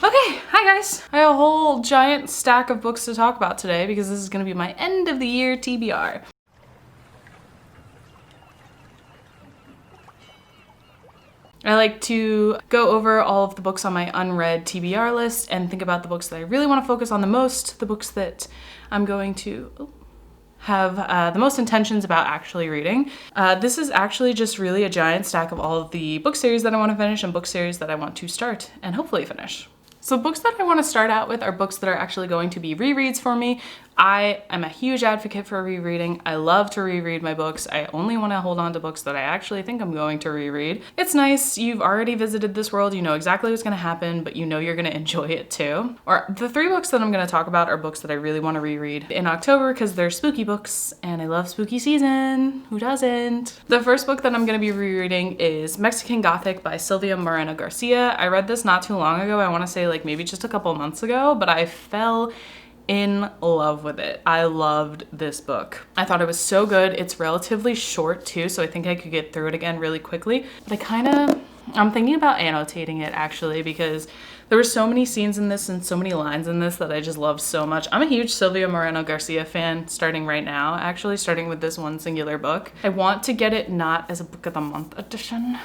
Okay, hi guys. I have a whole giant stack of books to talk about today because this is gonna be my end of the year TBR. I like to go over all of the books on my unread TBR list and think about the books that I really want to focus on the most, the books that I'm going to have the most intentions about actually reading. This is actually just really a giant stack of all of the book series that I want to finish and book series that I want to start and hopefully finish. So books that I want to start out with are books that are actually going to be rereads for me. I am a huge advocate for rereading. I love to reread my books. I only want to hold on to books that I actually think I'm going to reread. It's nice, you've already visited this world, you know exactly what's going to happen, but you know you're going to enjoy it too. Or the three books that I'm going to talk about are books that I really want to reread in October because they're spooky books and I love spooky season. Who doesn't? The first book that I'm going to be rereading is Mexican Gothic by Silvia Moreno Garcia. I read this not too long ago. I want to say like maybe just a couple months ago, but I fell in love with it. I loved this book. I thought it was so good. It's relatively short too, so I think I could get through it again really quickly. But I'm thinking about annotating it actually because there were so many scenes in this and so many lines in this that I just loved so much. I'm a huge Silvia Moreno Garcia fan starting right now, actually starting with this one singular book. I want to get it not as a book of the month edition.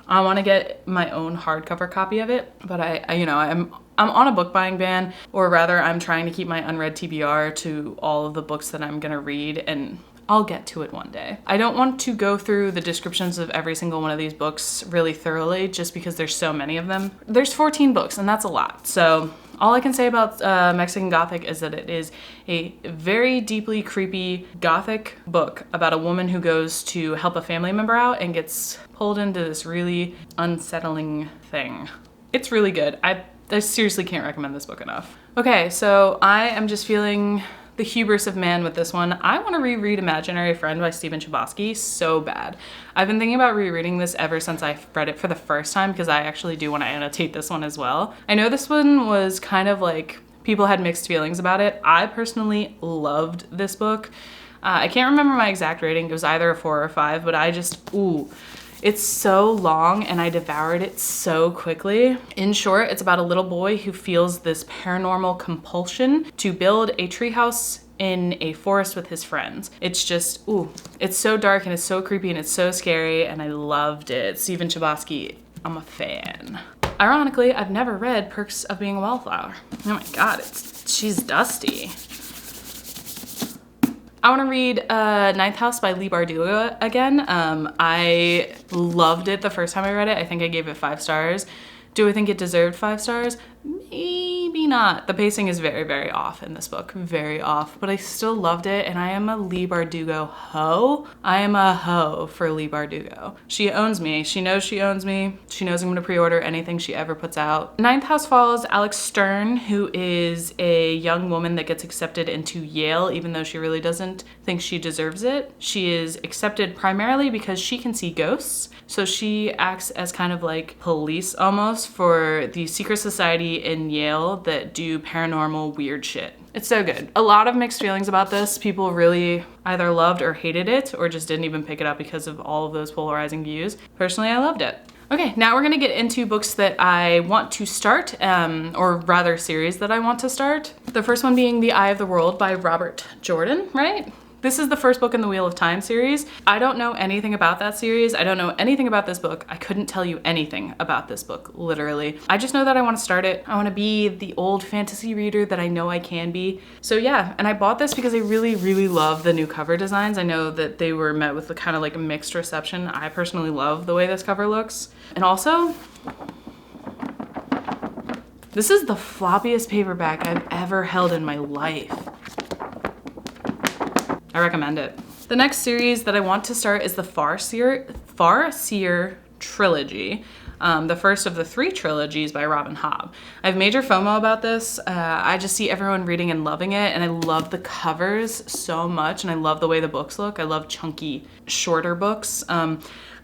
I want to get my own hardcover copy of it, but I'm on a book buying ban, or rather I'm trying to keep my unread TBR to all of the books that I'm gonna read, and I'll get to it one day. I don't want to go through the descriptions of every single one of these books really thoroughly just because there's so many of them. There's 14 books and that's a lot. So all I can say about Mexican Gothic is that it is a very deeply creepy Gothic book about a woman who goes to help a family member out and gets pulled into this really unsettling thing. It's really good. I seriously can't recommend this book enough. Okay, so I am just feeling the hubris of man with this one. I want to reread Imaginary Friend by Stephen Chbosky so bad. I've been thinking about rereading this ever since I read it for the first time because I actually do want to annotate this one as well. I know this one was kind of like, people had mixed feelings about it. I personally loved this book. I can't remember my exact rating. It was either a 4 or 5, but it's so long and I devoured it so quickly. In short, it's about a little boy who feels this paranormal compulsion to build a treehouse in a forest with his friends. It's just, it's so dark and it's so creepy and it's so scary and I loved it. Stephen Chbosky, I'm a fan. Ironically, I've never read Perks of Being a Wallflower. Oh my God, she's dusty. I want to read Ninth House by Leigh Bardugo again. I loved it the first time I read it. I think I gave it 5 stars. Do I think it deserved 5 stars? Maybe not. The pacing is very, very off in this book. Very off. But I still loved it, and I am a Leigh Bardugo hoe. I am a hoe for Leigh Bardugo. She owns me. She knows she owns me. She knows I'm going to pre-order anything she ever puts out. Ninth House follows Alex Stern, who is a young woman that gets accepted into Yale, even though she really doesn't think she deserves it. She is accepted primarily because she can see ghosts. So she acts as kind of like police almost for the secret society in Yale that do paranormal weird shit. It's so good. A lot of mixed feelings about this. People really either loved or hated it or just didn't even pick it up because of all of those polarizing views. Personally, I loved it. Okay, now we're gonna get into books that I want to start, or rather series that I want to start. The first one being The Eye of the World by Robert Jordan, right? This is the first book in the Wheel of Time series. I don't know anything about that series. I don't know anything about this book. I couldn't tell you anything about this book, literally. I just know that I want to start it. I want to be the old fantasy reader that I know I can be. So yeah, and I bought this because I really, really love the new cover designs. I know that they were met with a kind of like a mixed reception. I personally love the way this cover looks. And also, this is the floppiest paperback I've ever held in my life. I recommend it. The next series that I want to start is the Farseer trilogy. The first of the 3 trilogies by Robin Hobb. I have major FOMO about this. I just see everyone reading and loving it, and I love the covers so much, and I love the way the books look. I love chunky, shorter books.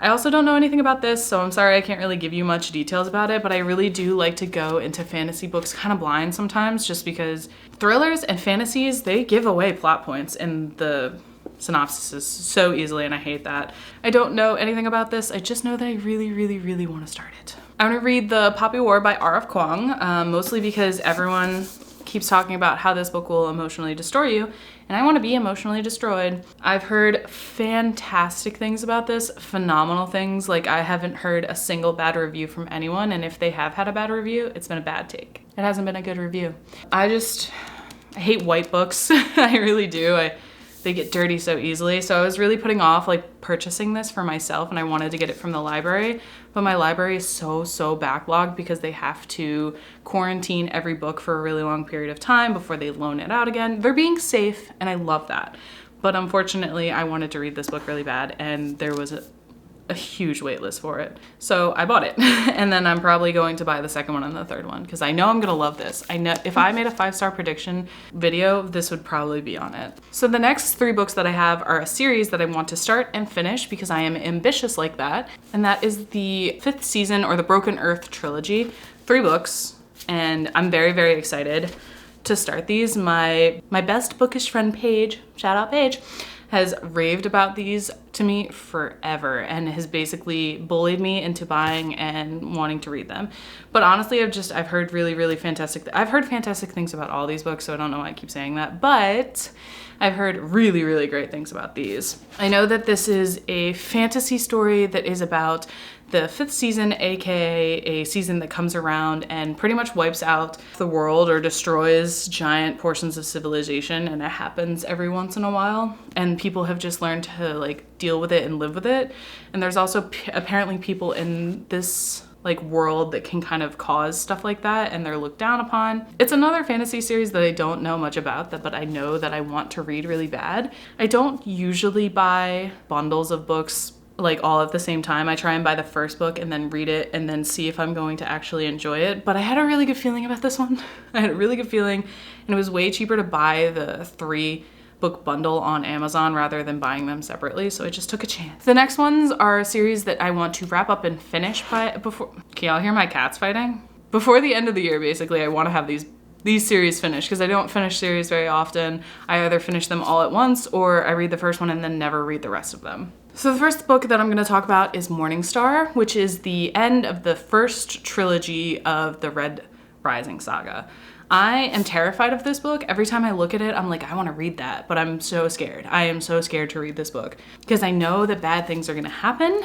I also don't know anything about this, so I'm sorry I can't really give you much details about it, but I really do like to go into fantasy books kind of blind sometimes, just because thrillers and fantasies, they give away plot points in the synopsis so easily, and I hate that. I don't know anything about this. I just know that I really, really, really want to start it. I'm gonna read The Poppy War by R.F. Kuang, mostly because everyone keeps talking about how this book will emotionally destroy you, and I want to be emotionally destroyed. I've heard fantastic things about this, phenomenal things. Like, I haven't heard a single bad review from anyone, and if they have had a bad review, it's been a bad take. It hasn't been a good review. I hate white books. I really do. They get dirty so easily. So I was really putting off like purchasing this for myself, and I wanted to get it from the library, but my library is so backlogged because they have to quarantine every book for a really long period of time before they loan it out again. They're being safe, and I love that. But unfortunately, I wanted to read this book really bad, and there was a huge wait list for it. So I bought it. And then I'm probably going to buy the second one and the third one because I know I'm gonna love this. I know if I made a 5-star prediction video, this would probably be on it. So the next 3 books that I have are a series that I want to start and finish because I am ambitious like that. And that is the 5th season, or the Broken Earth trilogy. 3 books, and I'm very excited to start these. My best bookish friend Paige, shout out Paige, has raved about these to me forever and has basically bullied me into buying and wanting to read them. But honestly, I've heard really fantastic. I've heard fantastic things about all these books, so I don't know why I keep saying that, but I've heard really great things about these. I know that this is a fantasy story that is about the 5th season, aka a season that comes around and pretty much wipes out the world or destroys giant portions of civilization, and it happens every once in a while, and people have just learned to like deal with it and live with it. And there's also apparently people in this like world that can kind of cause stuff like that, and they're looked down upon. It's another fantasy series that I don't know much about, but I know that I want to read really bad. I don't usually buy bundles of books like all at the same time. I try and buy the first book and then read it and then see if I'm going to actually enjoy it. But I had a really good feeling about this one. I had a really good feeling, and it was way cheaper to buy the 3-book bundle on Amazon rather than buying them separately, so I just took a chance. The next ones are a series that I want to wrap up and finish before. Can y'all hear my cats fighting? Before the end of the year, basically, I want to have these series finished because I don't finish series very often. I either finish them all at once or I read the first one and then never read the rest of them. So the first book that I'm going to talk about is Morningstar, which is the end of the first trilogy of the Red Rising saga. I am terrified of this book. Every time I look at it, I'm like, I want to read that, but I'm so scared. I am so scared to read this book because I know that bad things are going to happen.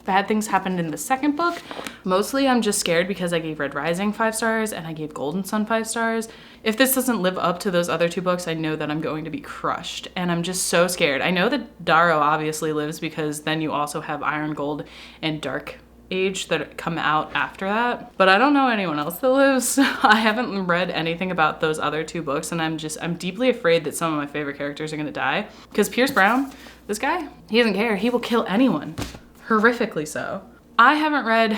Bad things happened in the second book. Mostly I'm just scared because I gave Red Rising 5 stars and I gave Golden Sun 5 stars. If this doesn't live up to those other 2 books, I know that I'm going to be crushed, and I'm just so scared. I know that Darrow obviously lives because then you also have Iron Gold and Dark Age that come out after that, but I don't know anyone else that lives. I haven't read anything about those other 2 books, and I'm deeply afraid that some of my favorite characters are gonna die because Pierce Brown, this guy, he doesn't care. He will kill anyone. Horrifically so. I haven't read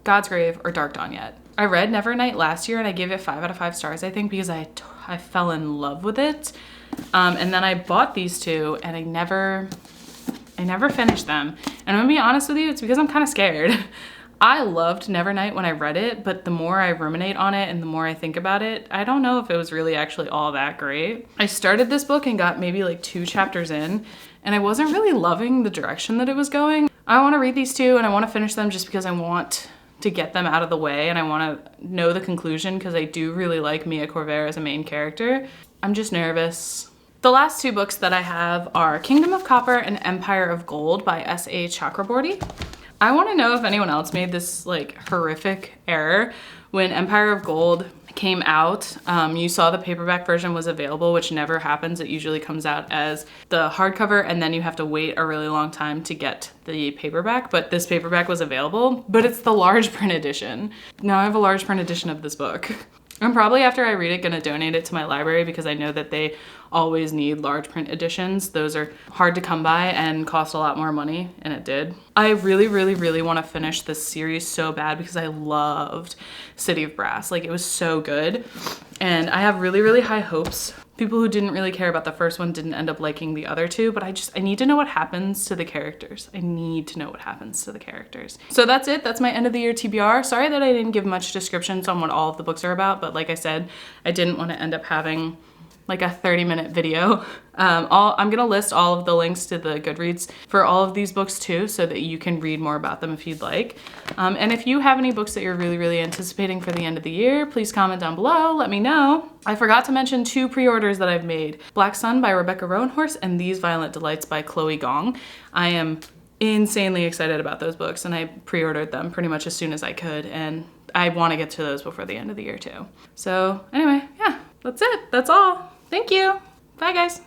God's Grave or Dark Dawn yet. I read Nevernight last year and I gave it 5 out of 5 stars, I think, because I fell in love with it. And then I bought these 2 and I never finished them. And I'm gonna be honest with you, it's because I'm kind of scared. I loved Nevernight when I read it, but the more I ruminate on it and the more I think about it, I don't know if it was really actually all that great. I started this book and got maybe like 2 chapters in, and I wasn't really loving the direction that it was going. I want to read these 2 and I want to finish them just because I want to get them out of the way and I want to know the conclusion because I do really like Mia Corvera as a main character. I'm just nervous. The last 2 books that I have are Kingdom of Copper and Empire of Gold by S.A. Chakraborty. I want to know if anyone else made this like horrific error. When Empire of Gold came out, you saw the paperback version was available, which never happens. It usually comes out as the hardcover and then you have to wait a really long time to get the paperback, but this paperback was available, but it's the large print edition. Now I have a large print edition of this book. I'm probably, after I read it, gonna donate it to my library because I know that they always need large print editions. Those are hard to come by and cost a lot more money, and it did. I really want to finish this series so bad because I loved City of Brass. Like, it was so good, and I have really high hopes. People who didn't really care about the first one didn't end up liking the other 2, but I need to know what happens to the characters. I need to know what happens to the characters. So that's it. That's my end of the year TBR. Sorry that I didn't give much descriptions on what all of the books are about, but like I said, I didn't want to end up having like a 30-minute video. I'm gonna list all of the links to the Goodreads for all of these books too, so that you can read more about them if you'd like. And if you have any books that you're really, really anticipating for the end of the year, please comment down below, let me know. I forgot to mention 2 pre-orders that I've made. Black Sun by Rebecca Roanhorse and These Violent Delights by Chloe Gong. I am insanely excited about those books, and I pre-ordered them pretty much as soon as I could, and I want to get to those before the end of the year too. So anyway, yeah, that's it. That's all. Thank you. Bye guys.